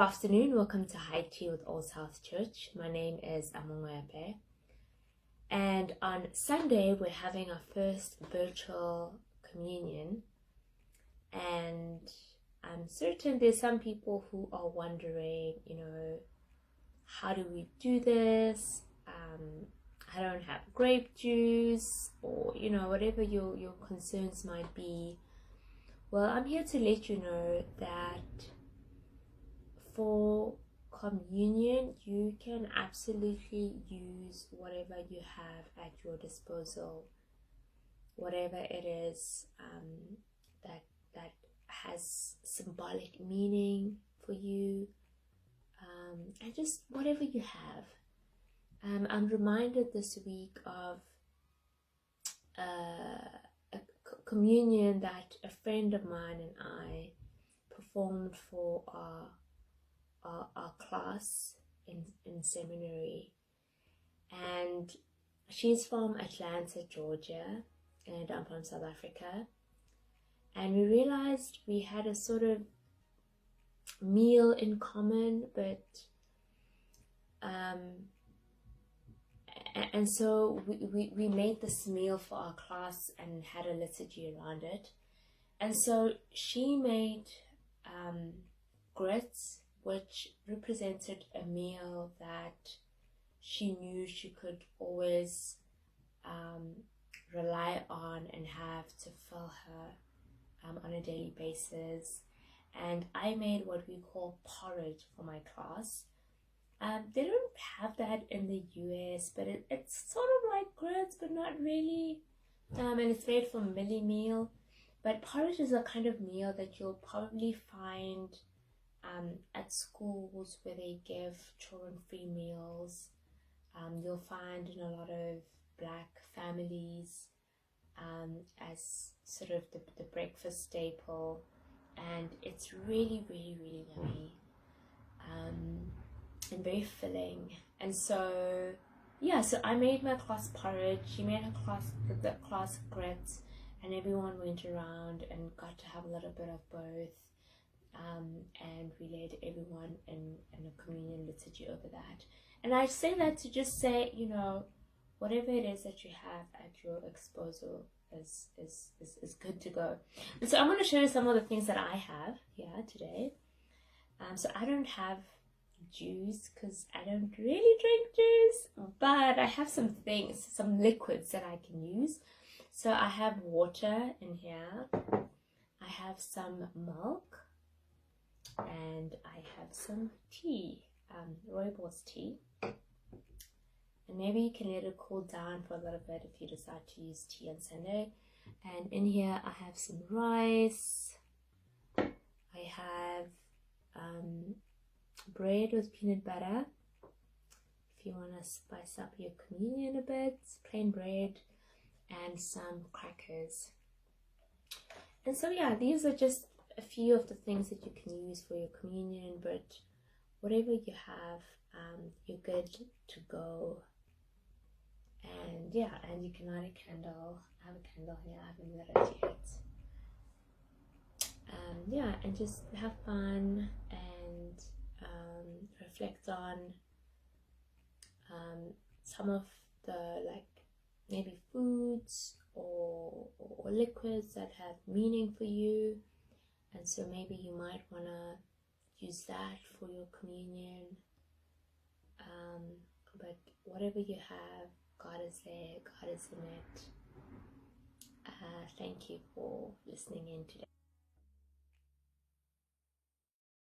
Good afternoon, welcome to High Tea with All South Church. My name is Ngoepe, and on Sunday we're having our first virtual communion, and I'm certain there's some people who are wondering, how do we do this? I don't have grape juice, or whatever your concerns might be. Well, I'm here to let you know that for communion, you can absolutely use whatever you have at your disposal, whatever it is that has symbolic meaning for you, and just whatever you have. I'm reminded this week of a communion that a friend of mine and I performed for our class in seminary, and she's from Atlanta, Georgia, and I'm from South Africa, and we realized we had a sort of meal in common, but and so we made this meal for our class and had a liturgy around it. And so she made grits, which represented a meal that she knew she could always rely on and have to fill her on a daily basis. And I made what we call porridge for my class. They don't have that in the US, but it's sort of like grits, but not really. And it's made from millie meal. But porridge is a kind of meal that you'll probably find at schools where they give children free meals. You'll find in a lot of Black families as sort of the breakfast staple, and it's really, really, really yummy and very filling. And so so I made my class porridge, she made her class the class grits, and everyone went around and got to have a little bit of both. And we led everyone in a communion liturgy over that. And I say that to just say, whatever it is that you have at your disposal is good to go. And so I'm going to show you some of the things that I have here today. So I don't have juice because I don't really drink juice, but I have some things, some liquids that I can use. So I have water in here, I have some milk, and I have some tea, rooibos tea, and maybe you can let it cool down for a little bit if you decide to use tea on Sunday. And in here I have some rice, I have bread with peanut butter if you want to spice up your communion a bit, plain bread, and some crackers. And so these are just a few of the things that you can use for your communion, but whatever you have, you're good to go. And and you can light a candle. I have a candle here, I haven't lit it yet. And just have fun and reflect on some of the maybe foods or liquids that have meaning for you. And so maybe you might want to use that for your communion. But whatever you have, God is there, God is in it. Thank you for listening in today.